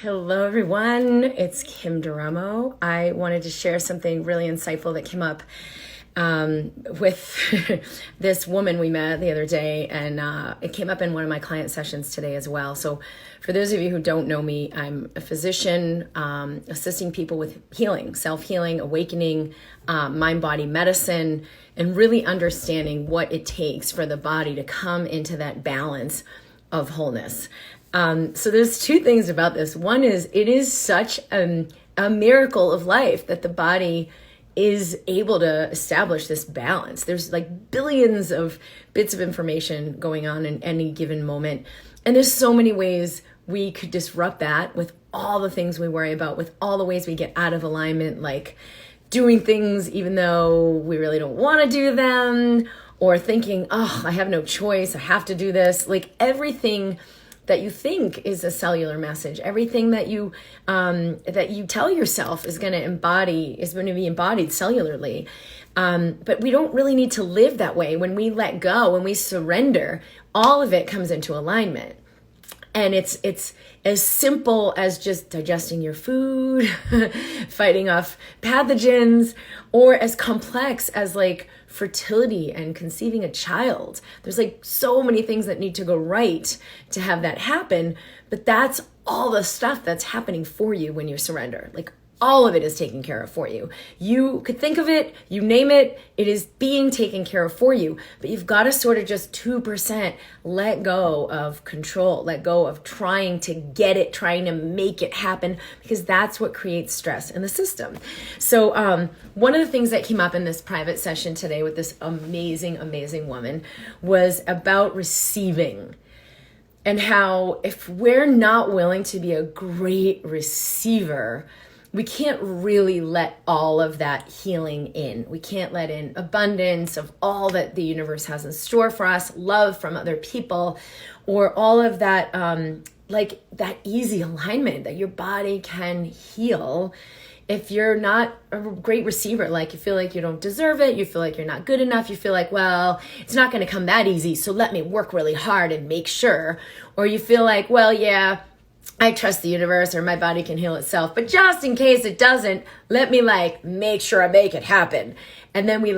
Hello, everyone. It's Kim Duramo. I wanted to share something really insightful that came up with this woman we met the other day, and it came up in one of my client sessions today as well. So for those of you who don't know me, I'm a physician assisting people with healing, self-healing, awakening, mind-body medicine, and really understanding what it takes for the body to come into that balance of wholeness. So there's two things about this. One is it is such a miracle of life that the body is able to establish this balance. There's like billions of bits of information going on in any given moment. And there's so many ways we could disrupt that with all the things we worry about, with all the ways we get out of alignment, like doing things even though we really don't want to do them, or thinking, oh, I have no choice, I have to do this. Like everything that you think is a cellular message, everything that you tell yourself is going to be embodied cellularly. But we don't really need to live that way. When we let go, when we surrender, all of it comes into alignment. And it's as simple as just digesting your food, fighting off pathogens, or as complex as like fertility and conceiving a child. There's like so many things that need to go right to have that happen, but that's all the stuff that's happening for you when you surrender. Like all of it is taken care of for you. You could think of it, you name it, it is being taken care of for you. But you've got to sort of just 2% let go of control, let go of trying to get it, trying to make it happen, because that's what creates stress in the system. So one of the things that came up in this private session today with this amazing, amazing woman was about receiving. And how if we're not willing to be a great receiver, we can't really let all of that healing in. We can't let in abundance of all that the universe has in store for us, love from other people, or all of that, like that easy alignment that your body can heal. If you're not a great receiver, like you feel like you don't deserve it, you feel like you're not good enough, you feel like, well, it's not going to come that easy, so let me work really hard and make sure. Or you feel like, well, yeah, I trust the universe or my body can heal itself, but just in case it doesn't, let me like make sure I make it happen. And then we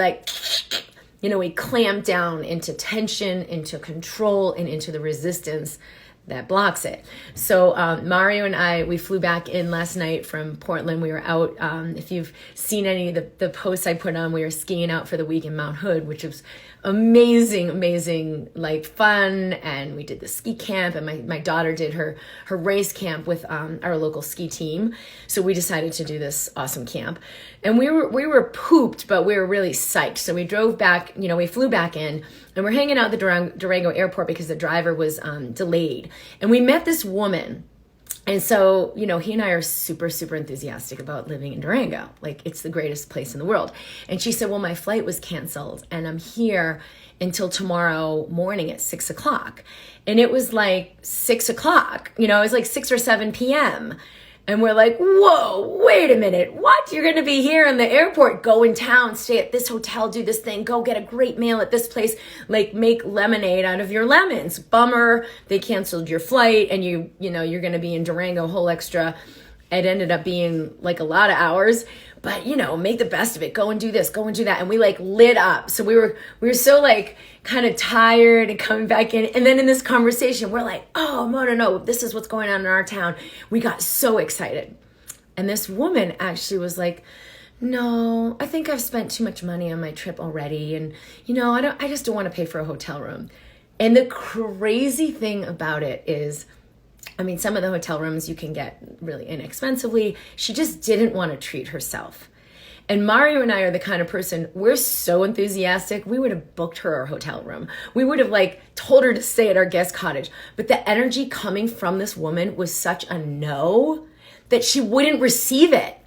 we clamp down into tension, into control, and into the resistance that blocks it. So Mario and I, we flew back in last night from Portland. We were out, if you've seen any of the posts I put on, we were skiing out for the week in Mount Hood, which was amazing, like fun. And we did the ski camp, and my daughter did her race camp with our local ski team. So we decided to do this awesome camp. And we were pooped, but we were really psyched. So we drove back, we flew back in, and we're hanging out at the Durango airport because the driver was delayed. And we met this woman. And so, he and I are super, super enthusiastic about living in Durango. Like, it's the greatest place in the world. And she said, well, my flight was canceled and I'm here until tomorrow morning at 6 o'clock. And it was like 6 o'clock, it was like 6 or 7 p.m. And we're like, whoa, wait a minute. What? You're going to be here in the airport, go in town, stay at this hotel, do this thing, go get a great meal at this place, like make lemonade out of your lemons. Bummer. They canceled your flight and you're going to be in Durango, whole extra. It ended up being like a lot of hours, but make the best of it. Go and do this, go and do that. And we like lit up. So we were so like kind of tired and coming back in. And then in this conversation, we're like, oh, no, this is what's going on in our town. We got so excited. And this woman actually was like, no, I think I've spent too much money on my trip already. And, I just don't want to pay for a hotel room. And the crazy thing about it is, some of the hotel rooms you can get really inexpensively. She just didn't want to treat herself. And Mario and I are the kind of person, we're so enthusiastic, we would have booked her a hotel room. We would have told her to stay at our guest cottage. But the energy coming from this woman was such a no that she wouldn't receive it.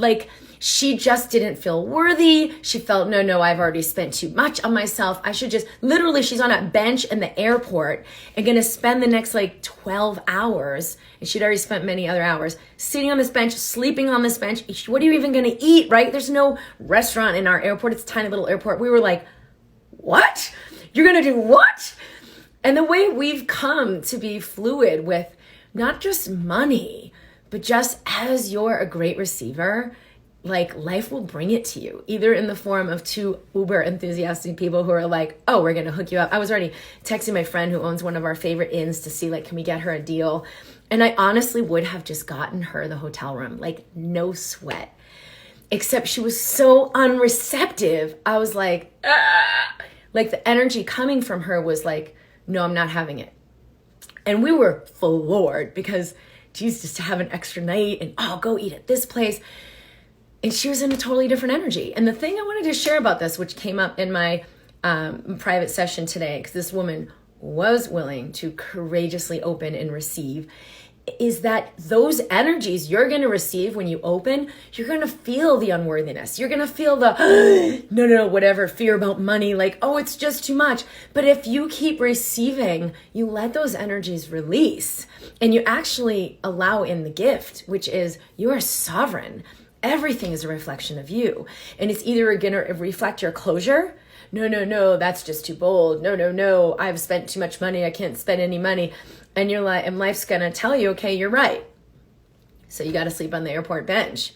She just didn't feel worthy. She felt, no, I've already spent too much on myself. I should just, literally, she's on a bench in the airport and going to spend the next 12 hours, and she'd already spent many other hours, sitting on this bench, sleeping on this bench. What are you even going to eat, right? There's no restaurant in our airport. It's a tiny little airport. We were like, what? You're going to do what? And the way we've come to be fluid with not just money, But just as you're a great receiver, like life will bring it to you, either in the form of two uber enthusiastic people who are like, oh, we're going to hook you up. I was already texting my friend who owns one of our favorite inns to see, like, can we get her a deal? And I honestly would have just gotten her the hotel room, like no sweat, except she was so unreceptive. I was like, ah! Like the energy coming from her was like, no, I'm not having it. And we were floored because, geez, just to have an extra night and, oh, go eat at this place. And she was in a totally different energy. And the thing I wanted to share about this, which came up in my private session today, because this woman was willing to courageously open and receive, is that those energies you're going to receive when you open, you're going to feel the unworthiness. You're going to feel the, no, whatever, fear about money, like, oh, it's just too much. But if you keep receiving, you let those energies release and you actually allow in the gift, which is you are sovereign. Everything is a reflection of you. And it's either going to reflect your closure. No, that's just too bold. No, I've spent too much money. I can't spend any money. And you're like, and life's going to tell you, okay, you're right. So you got to sleep on the airport bench.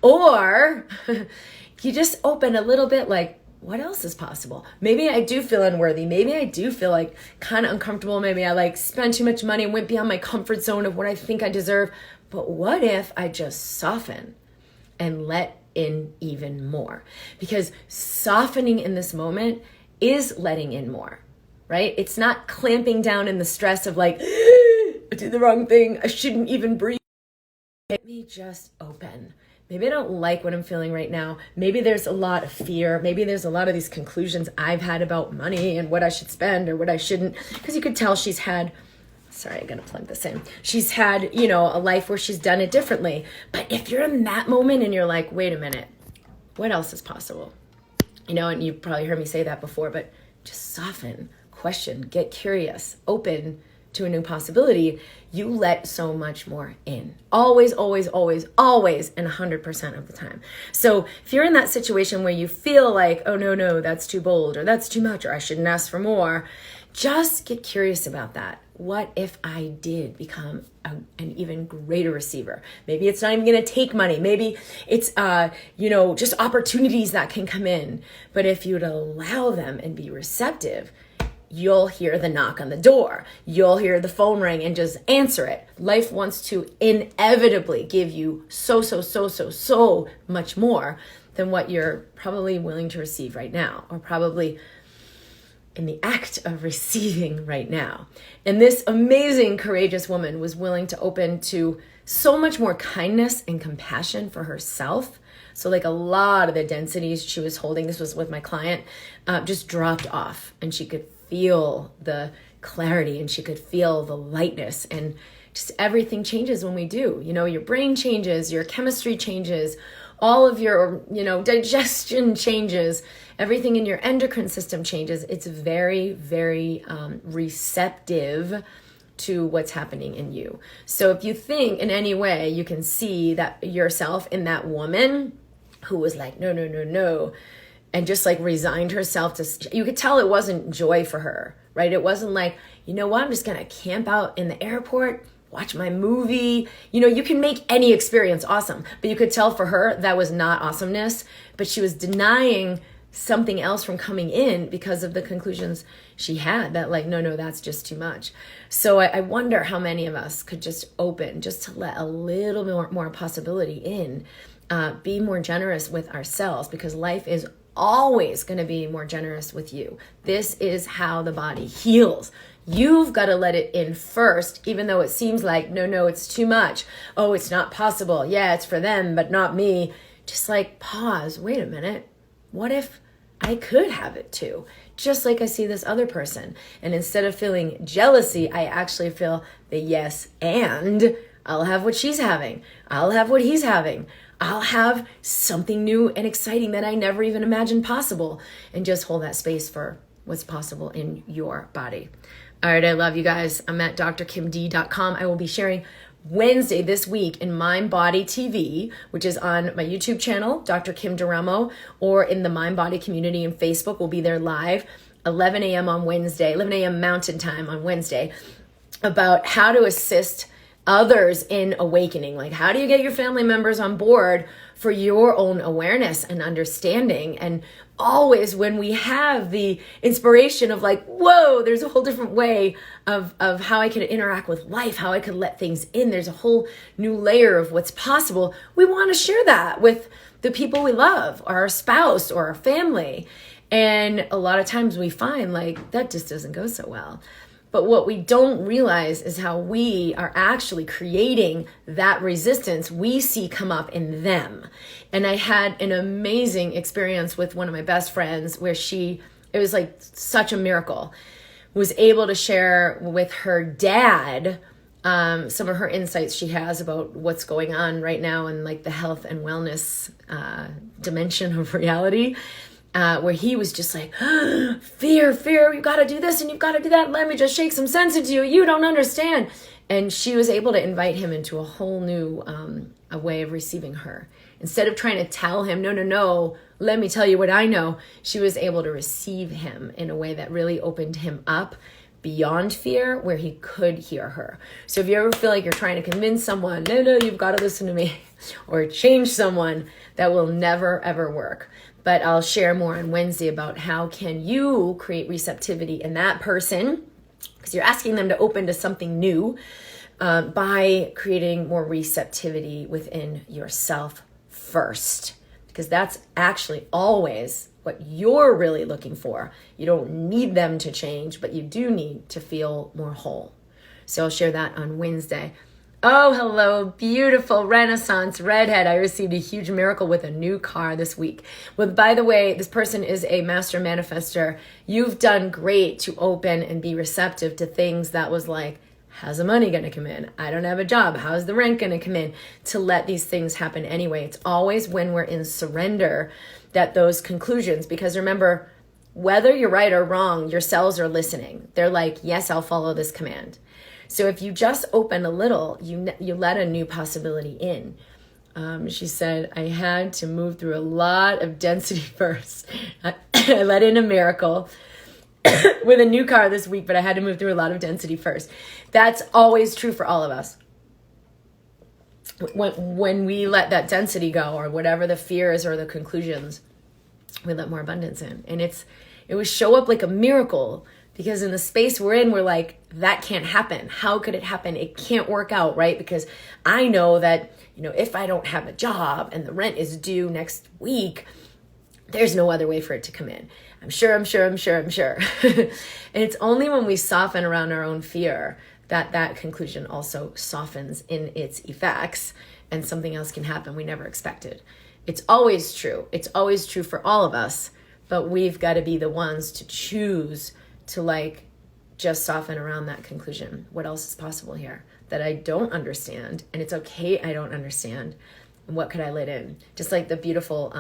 Or you just open a little bit, like, what else is possible? Maybe I do feel unworthy. Maybe I do feel like kind of uncomfortable. Maybe I like spent too much money and went beyond my comfort zone of what I think I deserve. But what if I just soften and let in even more? Because softening in this moment is letting in more, right? It's not clamping down in the stress of like, I did the wrong thing. I shouldn't even breathe. Let me just open. Maybe I don't like what I'm feeling right now. Maybe there's a lot of fear. Maybe there's a lot of these conclusions I've had about money and what I should spend or what I shouldn't. Because you could tell she's had, sorry, I'm going to plug this in. She's had, a life where she's done it differently. But if you're in that moment and you're like, wait a minute, what else is possible? And you've probably heard me say that before, but just soften, question, get curious, open to a new possibility. You let so much more in. Always, always, always, always, and 100% of the time. So if you're in that situation where you feel like, oh, no, that's too bold, or that's too much, or I shouldn't ask for more, just get curious about that. What if I did become an even greater receiver? Maybe it's not even going to take money. Maybe it's, just opportunities that can come in. But if you'd allow them and be receptive, you'll hear the knock on the door. You'll hear the phone ring and just answer it. Life wants to inevitably give you so much more than what you're probably willing to receive right now, or probably in the act of receiving right now. And this amazing, courageous woman was willing to open to so much more kindness and compassion for herself. So like a lot of the densities she was holding, this was with my client, just dropped off, and she could feel the clarity and she could feel the lightness, and just everything changes when we do. Your brain changes, your chemistry changes, all of your, digestion changes, everything in your endocrine system changes. It's very, very receptive to what's happening in you. So if you think in any way you can see that yourself in that woman who was like, no, and just like resigned herself to, you could tell it wasn't joy for her, right? It wasn't like, I'm just going to camp out in the airport, watch my movie. You can make any experience awesome, but you could tell for her that was not awesomeness, but she was denying something else from coming in because of the conclusions she had that like, no, that's just too much. So I wonder how many of us could just open, just to let a little more possibility in, be more generous with ourselves, because life is always going to be more generous with you. This is how the body heals. You've got to let it in first, even though it seems like, no, it's too much. Oh, it's not possible. Yeah, it's for them, but not me. Just like pause. Wait a minute. What if I could have it too? Just like I see this other person. And instead of feeling jealousy, I actually feel the yes, and I'll have what she's having. I'll have what he's having. I'll have something new and exciting that I never even imagined possible, and just hold that space for what's possible in your body. All right, I love you guys. I'm at drkimd.com. I will be sharing Wednesday this week in Mind Body TV, which is on my YouTube channel, Dr. Kim Duramo, or in the Mind Body community in Facebook. We'll be there live, 11 a.m. on Wednesday, 11 a.m. Mountain Time on Wednesday, about how to assist others in awakening. Like, how do you get your family members on board for your own awareness and understanding? And always when we have the inspiration of like, whoa, there's a whole different way of how I could interact with life, how I could let things in, there's a whole new layer of what's possible, we want to share that with the people we love, or our spouse, or our family. And a lot of times we find like that just doesn't go so well. But what we don't realize is how we are actually creating that resistance we see come up in them. And I had an amazing experience with one of my best friends where it was like such a miracle, was able to share with her dad some of her insights she has about what's going on right now in like the health and wellness dimension of reality. Where he was just like, fear, you got to do this and you've got to do that. Let me just shake some sense into you. You don't understand. And she was able to invite him into a whole new a way of receiving her. Instead of trying to tell him, no, let me tell you what I know, she was able to receive him in a way that really opened him up beyond fear, where he could hear her. So if you ever feel like you're trying to convince someone, no, you've got to listen to me, or change someone, that will never, ever work. But I'll share more on Wednesday about how can you create receptivity in that person, because you're asking them to open to something new by creating more receptivity within yourself first, because that's actually always what you're really looking for. You don't need them to change, but you do need to feel more whole. So I'll share that on Wednesday. Oh, hello, beautiful Renaissance redhead. I received a huge miracle with a new car this week. Well, by the way, this person is a master manifester. You've done great to open and be receptive to things that was like, how's the money going to come in? I don't have a job. How's the rent going to come in? To let these things happen anyway. It's always when we're in surrender that those conclusions, because remember, whether you're right or wrong, your cells are listening. They're like, yes, I'll follow this command. So if you just open a little, you let a new possibility in. She said, I had to move through a lot of density first. I let in a miracle with a new car this week, but I had to move through a lot of density first. That's always true for all of us. When we let that density go, or whatever the fears or the conclusions, we let more abundance in. And it would show up like a miracle. Because in the space we're in, we're like, that can't happen. How could it happen? It can't work out, right? Because I know that, if I don't have a job and the rent is due next week, there's no other way for it to come in. I'm sure. And it's only when we soften around our own fear that conclusion also softens in its effects, and something else can happen we never expected. It's always true. It's always true for all of us, but we've got to be the ones to choose to just soften around that conclusion. What else is possible here that I don't understand? And it's okay, I don't understand. And what could I let in? Just like the beautiful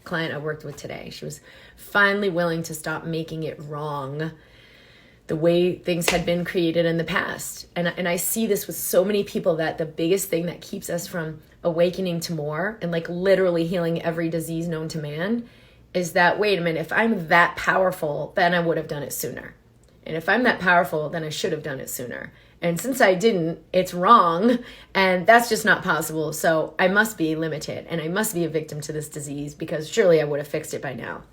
client I worked with today. She was finally willing to stop making it wrong the way things had been created in the past. And I see this with so many people, that the biggest thing that keeps us from awakening to more and literally healing every disease known to man is that, wait a minute, if I'm that powerful, then I would have done it sooner. And if I'm that powerful, then I should have done it sooner. And since I didn't, it's wrong. And that's just not possible. So I must be limited, and I must be a victim to this disease, because surely I would have fixed it by now.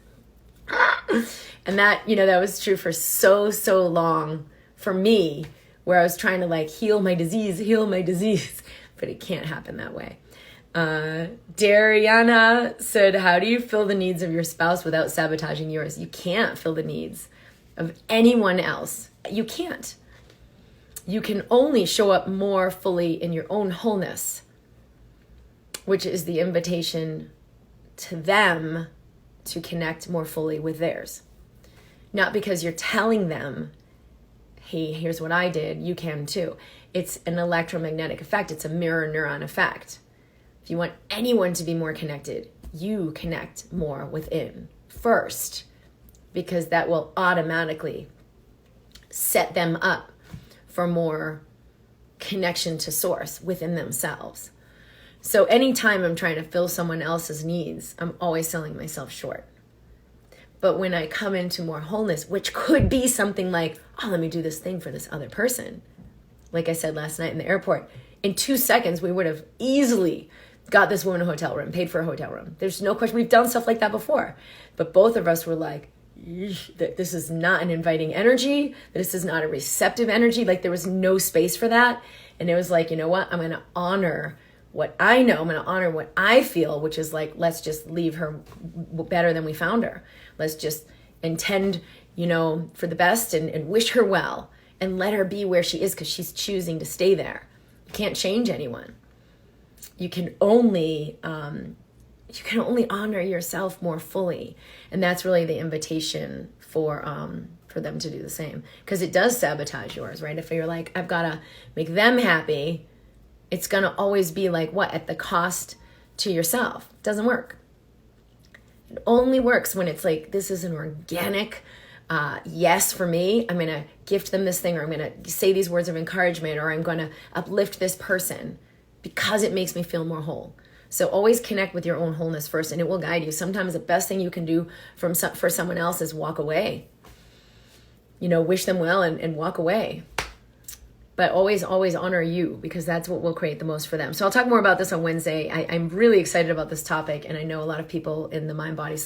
And that, that was true for so long for me, where I was trying to heal my disease, but it can't happen that way. Dariana said, how do you fill the needs of your spouse without sabotaging yours? You can't fill the needs of anyone else. You can't. You can only show up more fully in your own wholeness, which is the invitation to them to connect more fully with theirs. Not because you're telling them, hey, here's what I did, you can too. It's an electromagnetic effect. It's a mirror neuron effect. If you want anyone to be more connected, you connect more within first, because that will automatically set them up for more connection to source within themselves. So anytime I'm trying to fill someone else's needs, I'm always selling myself short. But when I come into more wholeness, which could be something like, oh, let me do this thing for this other person. like I said last night in the airport, in 2 seconds, we would have easily got this woman a hotel room, paid for a hotel room. There's no question. We've done stuff like that before. But both of us were like, that this is not an inviting energy. This is not a receptive energy. Like there was no space for that. And it was like, you know what? I'm going to honor what I know. I'm going to honor what I feel, which is like, let's just leave her better than we found her. Let's just intend, for the best and wish her well and let her be where she is because she's choosing to stay there. You can't change anyone. You can only honor yourself more fully. And that's really the invitation for them to do the same. Because it does sabotage yours, right? If you're like, I've got to make them happy, it's going to always be like, what? At the cost to yourself. It doesn't work. It only works when it's like, this is an organic yes for me. I'm going to gift them this thing, or I'm going to say these words of encouragement, or I'm going to uplift this person because it makes me feel more whole. So always connect with your own wholeness first, and it will guide you. Sometimes the best thing you can do for someone else is walk away. Wish them well and walk away. But always honor you, because that's what will create the most for them. So I'll talk more about this on Wednesday. I'm really excited about this topic, and I know a lot of people in the Mind Body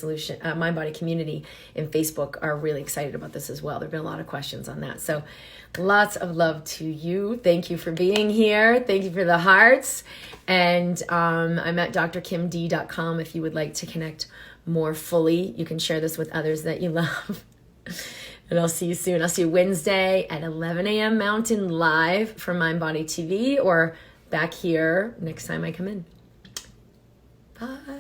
community in Facebook are really excited about this as well. There have been a lot of questions on that. So lots of love to you. Thank you for being here. Thank you for the hearts. And I'm at drkimd.com if you would like to connect more fully. You can share this with others that you love. And I'll see you soon. I'll see you Wednesday at 11 a.m. Mountain live from Mind Body TV, or back here next time I come in. Bye.